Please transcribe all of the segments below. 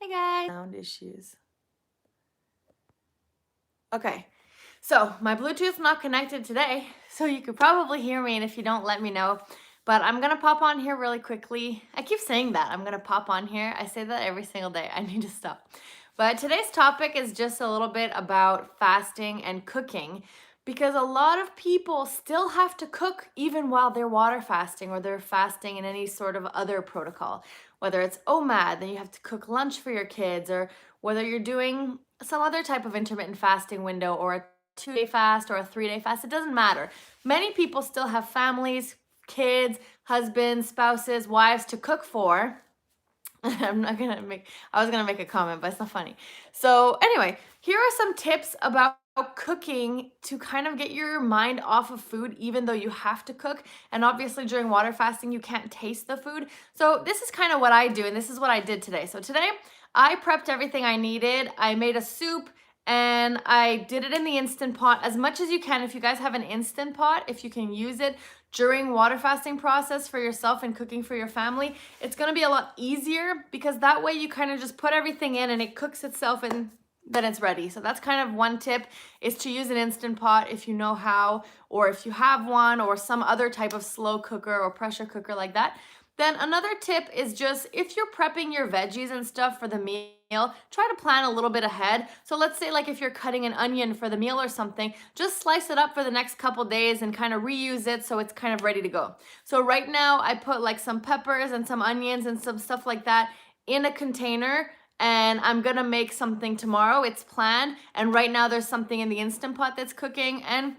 Hey guys. Sound issues. Okay, so my Bluetooth's not connected today, so you could probably hear me, and if you don't, let me know. But I'm gonna pop on here really quickly. I keep saying that, I'm gonna pop on here. I say that every single day. I need to stop. But today's topic is just a little bit about fasting and cooking, because a lot of people still have to cook even while they're water fasting or they're fasting in any sort of other protocol. Whether it's OMAD, then you have to cook lunch for your kids, or whether you're doing some other type of intermittent fasting window or a 2-day fast or a 3-day fast, it doesn't matter. Many people still have families, kids, husbands, spouses, wives to cook for. I was gonna make a comment, but it's not funny. So anyway, here are some tips about cooking to kind of get your mind off of food, even though you have to cook. And obviously during water fasting, you can't taste the food. So this is kind of what I do, and this is what I did today. So today I prepped everything I needed. I made a soup and I did it in the Instant Pot as much as you can. If you guys have an Instant Pot, if you can use it during water fasting process for yourself and cooking for your family, it's gonna be a lot easier because that way you kind of just put everything in and it cooks itself and then it's ready. So that's kind of one tip, is to use an Instant Pot if you know how, or if you have one, or some other type of slow cooker or pressure cooker like that. Then another tip is just, if you're prepping your veggies and stuff for the meal, try to plan a little bit ahead. So let's say like if you're cutting an onion for the meal or something, just slice it up for the next couple days and kind of reuse it so it's kind of ready to go. So right now I put like some peppers and some onions and some stuff like that in a container, and I'm gonna make something tomorrow. It's planned, and right now there's something in the Instant Pot that's cooking. And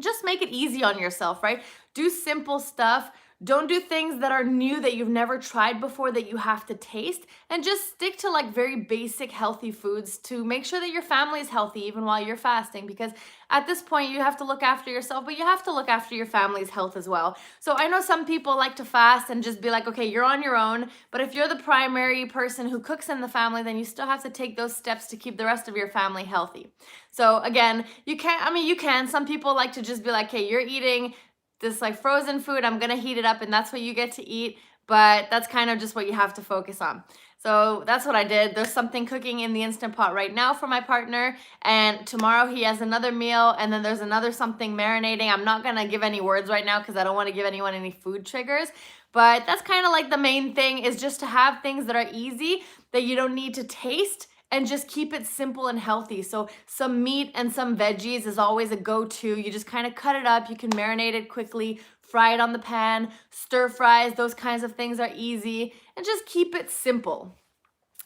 just make it easy on yourself, right? Do simple stuff. Don't do things that are new that you've never tried before that you have to taste, and just stick to like very basic healthy foods to make sure that your family is healthy even while you're fasting, because at this point you have to look after yourself, but you have to look after your family's health as well. So I know some people like to fast and just be like, okay, you're on your own, but if you're the primary person who cooks in the family, then you still have to take those steps to keep the rest of your family healthy. So again, you can, some people like to just be like, hey, you're eating this like frozen food, I'm gonna heat it up and that's what you get to eat, but that's kind of just what you have to focus on. So that's what I did. There's something cooking in the Instant Pot right now for my partner, and tomorrow he has another meal, and then there's another something marinating. I'm not gonna give any words right now because I don't want to give anyone any food triggers, but that's kind of like the main thing, is just to have things that are easy, that you don't need to taste, and just keep it simple and healthy. So some meat and some veggies is always a go-to. You just kind of cut it up, you can marinate it quickly, fry it on the pan, stir fries, those kinds of things are easy, and just keep it simple.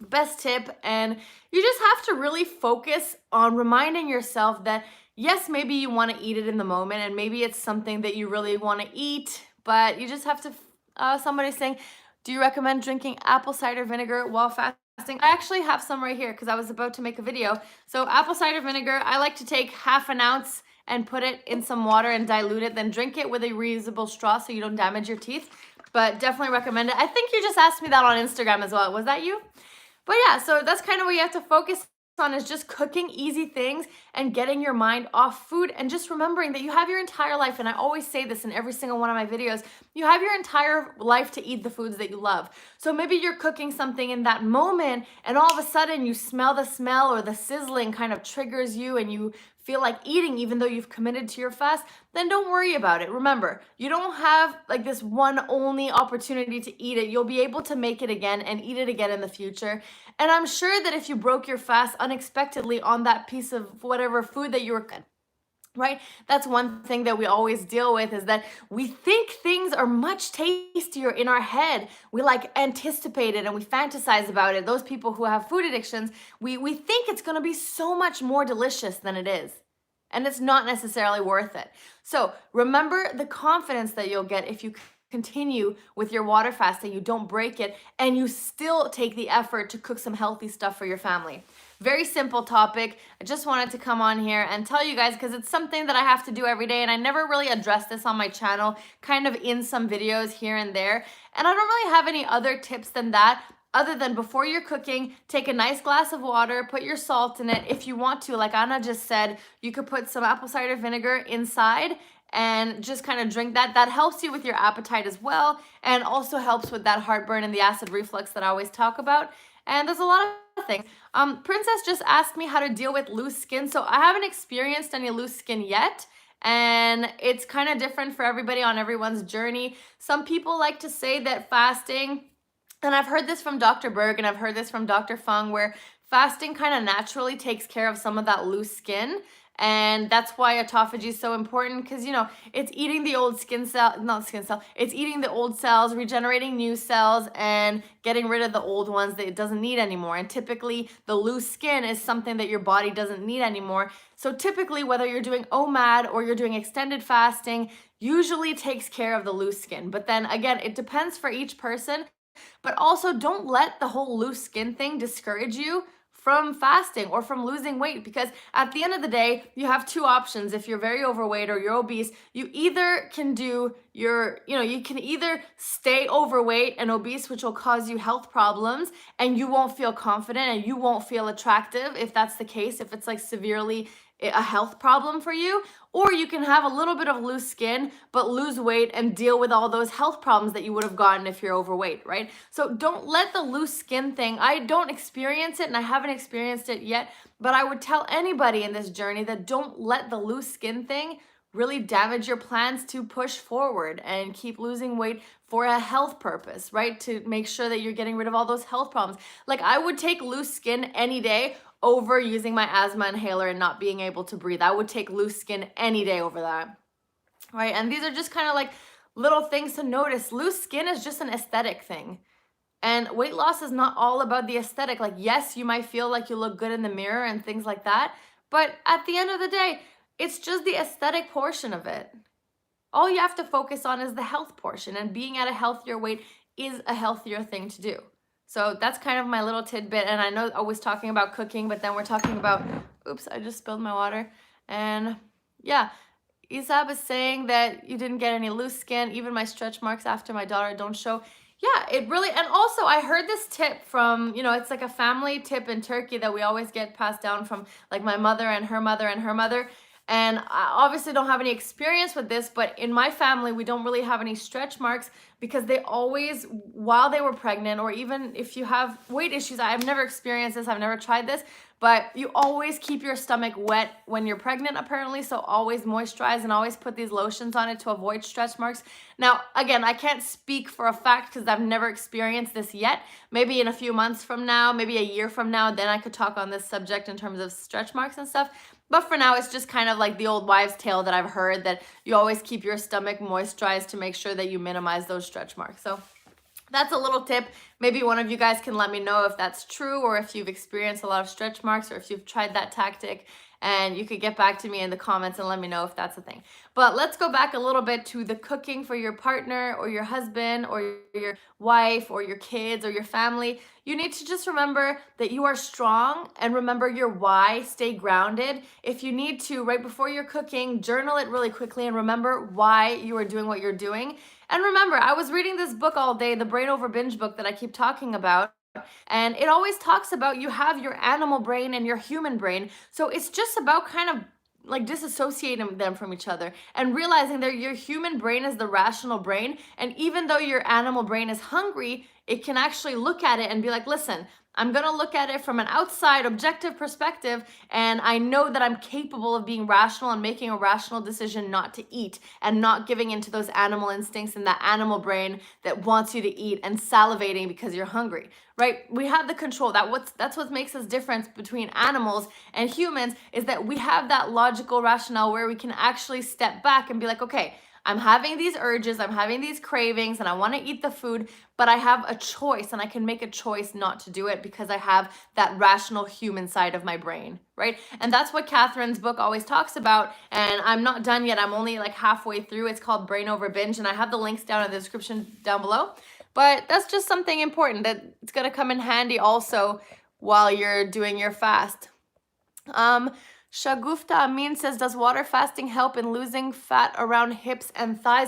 Best tip. And you just have to really focus on reminding yourself that yes, maybe you want to eat it in the moment, and maybe it's something that you really want to eat, but you just have to, somebody's saying, do you recommend drinking apple cider vinegar while fasting? I actually have some right here because I was about to make a video. So apple cider vinegar, I like to take half an ounce and put it in some water and dilute it, then drink it with a reusable straw so you don't damage your teeth. But definitely recommend it. I think you just asked me that on Instagram as well. Was that you? But yeah, so that's kind of what you have to focus on, is just cooking easy things and getting your mind off food, and just remembering that you have your entire life, and I always say this in every single one of my videos, you have your entire life to eat the foods that you love. So maybe you're cooking something in that moment and all of a sudden you smell the smell, or the sizzling kind of triggers you and you feel like eating even though you've committed to your fast, then don't worry about it. Remember, you don't have like this one only opportunity to eat it. You'll be able to make it again and eat it again in the future. And I'm sure that if you broke your fast unexpectedly on that piece of whatever food that you were, right? That's one thing that we always deal with, is that we think things are much tastier in our head. We like anticipate it and we fantasize about it. Those people who have food addictions, we think it's gonna be so much more delicious than it is. And it's not necessarily worth it. So remember the confidence that you'll get if you continue with your water fasting, you don't break it, and you still take the effort to cook some healthy stuff for your family. Very simple topic. I just wanted to come on here and tell you guys, because it's something that I have to do every day, and I never really address this on my channel, kind of in some videos here and there. And I don't really have any other tips than that, other than before you're cooking, take a nice glass of water, put your salt in it. If you want to, like Anna just said, you could put some apple cider vinegar inside and just kind of drink that. That helps you with your appetite as well, and also helps with that heartburn and the acid reflux that I always talk about. And there's a lot of things. Princess just asked me how to deal with loose skin. So I haven't experienced any loose skin yet. And it's kind of different for everybody on everyone's journey. Some people like to say that fasting, and I've heard this from Dr. Berg and I've heard this from Dr. Fung, where fasting kind of naturally takes care of some of that loose skin. And that's why autophagy is so important, because, you know, it's eating the old it's eating the old cells, regenerating new cells, and getting rid of the old ones that it doesn't need anymore. And typically the loose skin is something that your body doesn't need anymore. So typically, whether you're doing OMAD or you're doing extended fasting, usually takes care of the loose skin. But then again, it depends for each person. But also, don't let the whole loose skin thing discourage you from fasting or from losing weight, because at the end of the day, you have two options. If you're very overweight or you're obese, you either can you can either stay overweight and obese, which will cause you health problems, and you won't feel confident and you won't feel attractive if that's the case, if it's like severely a health problem for you, or you can have a little bit of loose skin but lose weight and deal with all those health problems that you would have gotten if you're overweight, right? So don't let the loose skin thing, I don't experience it and I haven't experienced it yet, but I would tell anybody in this journey that don't let the loose skin thing really damage your plans to push forward and keep losing weight for a health purpose, right? To make sure that you're getting rid of all those health problems. Like, I would take loose skin any day over using my asthma inhaler and not being able to breathe. I would take loose skin any day over that, right? And these are just kind of like little things to notice. Loose skin is just an aesthetic thing. And weight loss is not all about the aesthetic. Like, yes, you might feel like you look good in the mirror and things like that, but at the end of the day, it's just the aesthetic portion of it. All you have to focus on is the health portion, and being at a healthier weight is a healthier thing to do. So that's kind of my little tidbit. And I know I was talking about cooking, but then we're talking about, oops, I just spilled my water. And yeah, Isab is saying that you didn't get any loose skin. Even my stretch marks after my daughter don't show. Yeah, it really, and also I heard this tip from, it's like a family tip in Turkey that we always get passed down from like my mother and her mother and her mother. And I obviously don't have any experience with this, but in my family, we don't really have any stretch marks, because they always, while they were pregnant, or even if you have weight issues, I've never experienced this, I've never tried this, but you always keep your stomach wet when you're pregnant, apparently. So always moisturize and always put these lotions on it to avoid stretch marks. Now, again, I can't speak for a fact because I've never experienced this yet. Maybe in a few months from now, maybe a year from now, then I could talk on this subject in terms of stretch marks and stuff. But for now, it's just kind of like the old wives' tale that I've heard, that you always keep your stomach moisturized to make sure that you minimize those stretch marks. So that's a little tip. Maybe one of you guys can let me know if that's true, or if you've experienced a lot of stretch marks, or if you've tried that tactic. And you could get back to me in the comments and let me know if that's a thing. But let's go back a little bit to the cooking for your partner or your husband or your wife or your kids or your family. You need to just remember that you are strong, and remember your why. Stay grounded. If you need to, right before you're cooking, journal it really quickly and remember why you are doing what you're doing. And remember, I was reading this book all day, the Brain Over Binge book that I keep talking about. And it always talks about you have your animal brain and your human brain. So it's just about kind of like disassociating them from each other and realizing that your human brain is the rational brain. And even though your animal brain is hungry, it can actually look at it and be like, listen, I'm going to look at it from an outside objective perspective, and I know that I'm capable of being rational and making a rational decision not to eat, and not giving into those animal instincts and that animal brain that wants you to eat and salivating because you're hungry, right? We have the control. That's what makes us different between animals and humans, is that we have that logical rationale where we can actually step back and be like, okay, I'm having these urges, I'm having these cravings, and I want to eat the food, but I have a choice, and I can make a choice not to do it because I have that rational human side of my brain, right? And that's what Kathryn's book always talks about. And I'm not done yet. I'm only like halfway through. It's called Brain Over Binge, and I have the links down in the description down below. But that's just something important that it's going to come in handy also while you're doing your fast. Shagufta Amin says, does water fasting help in losing fat around hips and thighs?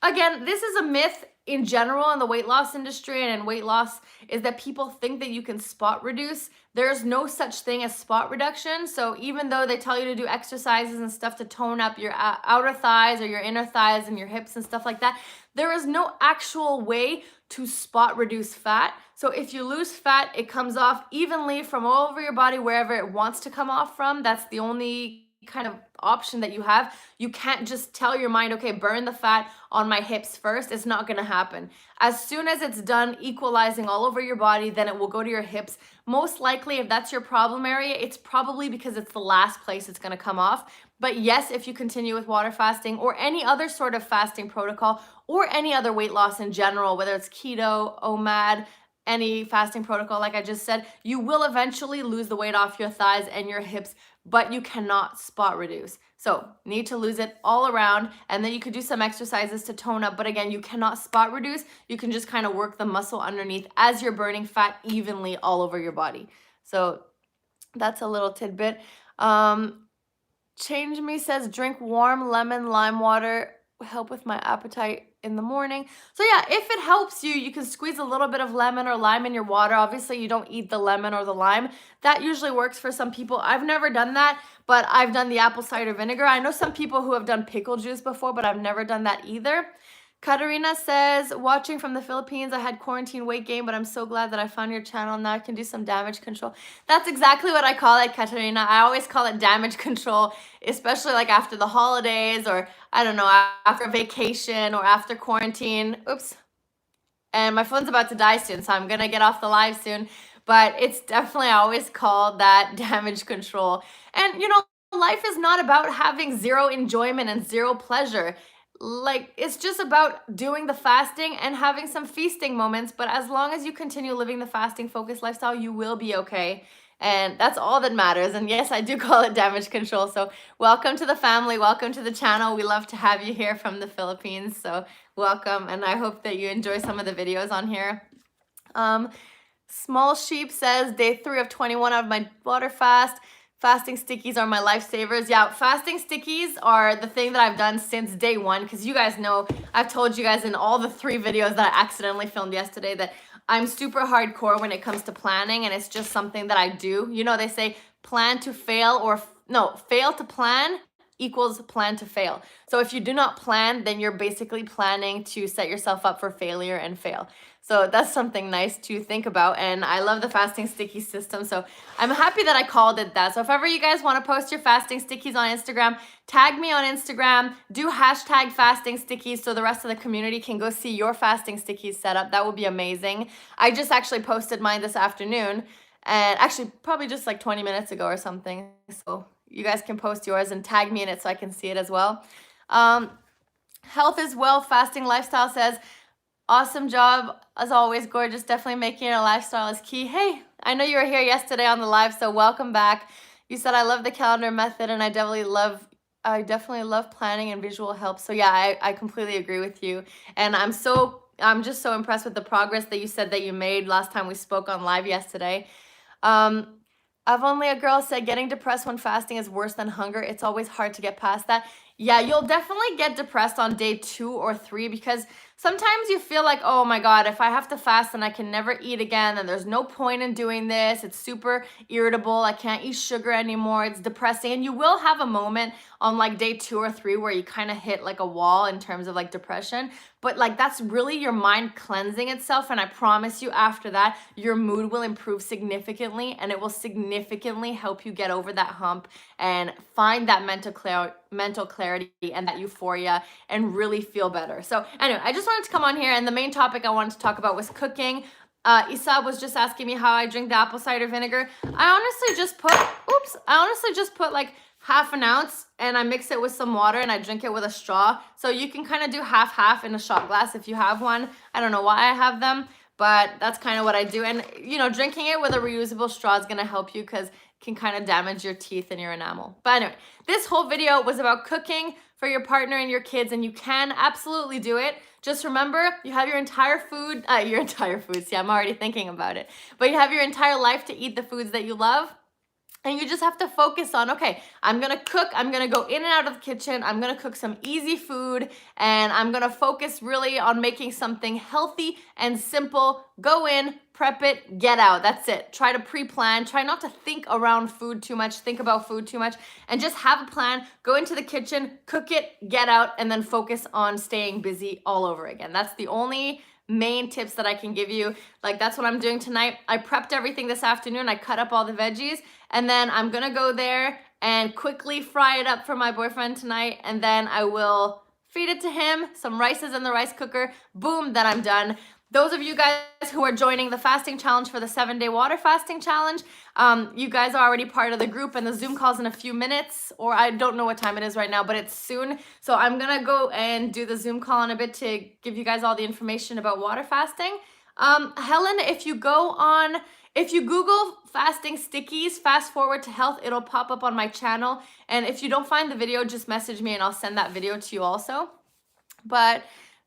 Again, this is a myth in general in the weight loss industry and in weight loss, is that people think that you can spot reduce. There's no such thing as spot reduction. So even though they tell you to do exercises and stuff to tone up your outer thighs or your inner thighs and your hips and stuff like that, There is no actual way to spot reduce fat. So if you lose fat, it comes off evenly from all over your body, wherever it wants to come off from. That's the only kind of option that you have. You can't just tell your mind, okay, burn the fat on my hips first. It's not going to happen. As soon as it's done equalizing all over your body, then it will go to your hips. Most likely, if that's your problem area, it's probably because it's the last place it's going to come off. But yes, if you continue with water fasting or any other sort of fasting protocol or any other weight loss in general, whether it's keto, OMAD, any fasting protocol, like I just said, you will eventually lose the weight off your thighs and your hips, but you cannot spot reduce. So need to lose it all around, and then you could do some exercises to tone up. But again, you cannot spot reduce. You can just kind of work the muscle underneath as you're burning fat evenly all over your body. So that's a little tidbit. Change Me says drink warm lemon lime water, help with my appetite in the morning. So yeah, if it helps you, you can squeeze a little bit of lemon or lime in your water. Obviously, you don't eat the lemon or the lime. That usually works for some people. I've never done that, but I've done the apple cider vinegar. I know some people who have done pickle juice before, but I've never done that either. Katarina says, watching from the Philippines, I had quarantine weight gain, but I'm so glad that I found your channel. Now I can do some damage control. That's exactly what I call it, Katarina. I always call it damage control, especially like after the holidays or, I don't know, after vacation or after quarantine. Oops. And my phone's about to die soon, so I'm going to get off the live soon. But it's definitely, I always call that damage control. And, you know, life is not about having zero enjoyment and zero pleasure. Like, it's just about doing the fasting and having some feasting moments. But as long as you continue living the fasting focused lifestyle, you will be okay. And that's all that matters. And yes, I do call it damage control. So welcome to the family. Welcome to the channel. We love to have you here from the Philippines. So welcome. And I hope that you enjoy some of the videos on here. Small Sheep says, day 3 of 21 out of my water fast. Fasting stickies are my lifesavers. Yeah, fasting stickies are the thing that I've done since day 1, because you guys know, I've told you guys in all the 3 videos that I accidentally filmed yesterday that I'm super hardcore when it comes to planning, and it's just something that I do. You know, they say plan to fail, or no, fail to plan equals plan to fail. So if you do not plan, then you're basically planning to set yourself up for failure and fail. So that's something nice to think about. And I love the fasting sticky system. So I'm happy that I called it that. So if ever you guys want to post your fasting stickies on Instagram, tag me on Instagram, do hashtag fasting stickies so the rest of the community can go see your fasting stickies setup. That would be amazing. I just actually posted mine this afternoon, and actually probably just like 20 minutes ago or something. So you guys can post yours and tag me in it so I can see it as well. Health is Wealth Fasting Lifestyle says, awesome job, as always, gorgeous. Definitely making it a lifestyle is key. Hey, I know you were here yesterday on the live, so welcome back. You said, I love the calendar method, and I definitely love planning and visual help. So yeah, I completely agree with you. And I'm just so impressed with the progress that you said that you made last time we spoke on live yesterday. I've Only a Girl said, getting depressed when fasting is worse than hunger. It's always hard to get past that. Yeah, you'll definitely get depressed on day 2 or 3, because sometimes you feel like, oh my God, if I have to fast and I can never eat again, then there's no point in doing this. It's super irritable. I can't eat sugar anymore. It's depressing. And you will have a moment on like day 2 or 3 where you kind of hit like a wall in terms of like depression. But like that's really your mind cleansing itself. And I promise you, after that, your mood will improve significantly, and it will significantly help you get over that hump and find that mental clarity and that euphoria and really feel better. So anyway, I just wanted to come on here, and the main topic I wanted to talk about was cooking. Isa was just asking me how I drink the apple cider vinegar. I honestly just put like half an ounce, and I mix it with some water, and I drink it with a straw. So you can kind of do half in a shot glass if you have one. I don't know why I have them, but that's kind of what I do. And you know, drinking it with a reusable straw is going to help you, because it can kind of damage your teeth and your enamel. But anyway, this whole video was about cooking for your partner and your kids, and you can absolutely do it. Just remember, you have your entire food, see, I'm already thinking about it, but you have your entire life to eat the foods that you love. And you just have to focus on, okay, I'm gonna cook, I'm gonna go in and out of the kitchen, I'm gonna cook some easy food, and I'm gonna focus really on making something healthy and simple. Go in, prep it, get out. That's it. Try to pre-plan. Try not to think around food too much, think about food too much, and just have a plan. Go into the kitchen, cook it, get out, and then focus on staying busy all over again. That's the only main tips that I can give you. Like, that's what I'm doing tonight. I prepped everything this afternoon. I cut up all the veggies, and then I'm gonna go there and quickly fry it up for my boyfriend tonight, and then I will feed it to him. Some rice is in the rice cooker. Boom, then I'm done. Those of you guys who are joining the fasting challenge for the 7-day water fasting challenge, you guys are already part of the group, and the Zoom call's in a few minutes, or I don't know what time it is right now, but it's soon. So I'm gonna go and do the Zoom call in a bit to give you guys all the information about water fasting. Helen, if you Google fasting stickies, fast forward to health, it'll pop up on my channel. And if you don't find the video, just message me and I'll send that video to you also. But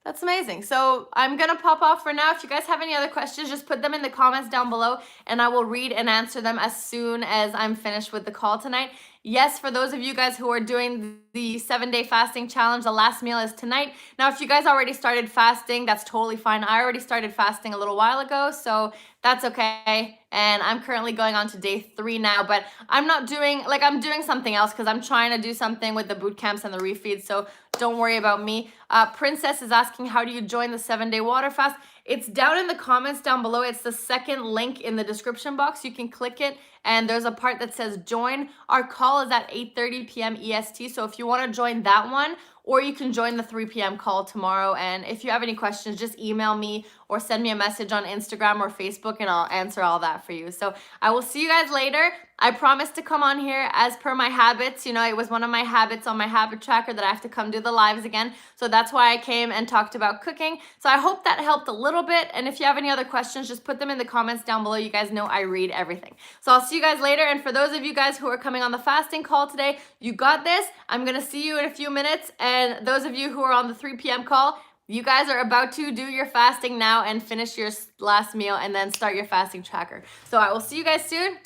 that's amazing. So I'm gonna pop off for now. If you guys have any other questions, just put them in the comments down below and I will read and answer them as soon as I'm finished with the call tonight. Yes, for those of you guys who are doing the 7-day fasting challenge, the last meal is tonight. Now, if you guys already started fasting, that's totally fine. I already started fasting a little while ago, so that's okay. And I'm currently going on to day 3 now, but I'm doing something else because I'm trying to do something with the boot camps and the refeeds, so don't worry about me. Princess is asking, how do you join the 7-day water fast? It's down in the comments down below. It's the second link in the description box. You can click it and there's a part that says join. Our call is at 8:30 p.m. EST. So if you want to join that one, or you can join the 3 p.m. call tomorrow. And if you have any questions, just email me or send me a message on Instagram or Facebook and I'll answer all that for you. So I will see you guys later. I promise to come on here as per my habits. You know, it was one of my habits on my habit tracker that I have to come do the lives again. So that's why I came and talked about cooking. So I hope that helped a little bit. And if you have any other questions, just put them in the comments down below. You guys know I read everything. So I'll see you guys later. And for those of you guys who are coming on the fasting call today, you got this. I'm going to see you in a few minutes. And those of you who are on the 3 p.m. call, you guys are about to do your fasting now and finish your last meal and then start your fasting tracker. So I will see you guys soon.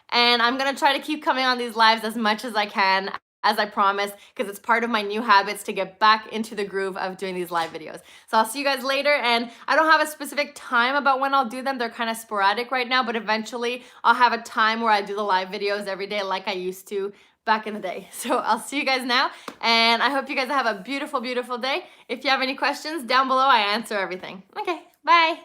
And I'm going to try to keep coming on these lives as much as I can, as I promised, because it's part of my new habits to get back into the groove of doing these live videos. So I'll see you guys later. And I don't have a specific time about when I'll do them. They're kind of sporadic right now, but eventually I'll have a time where I do the live videos every day like I used to back in the day. So I'll see you guys now, and I hope you guys have a beautiful, beautiful day. If you have any questions down below, I answer everything. Okay, bye.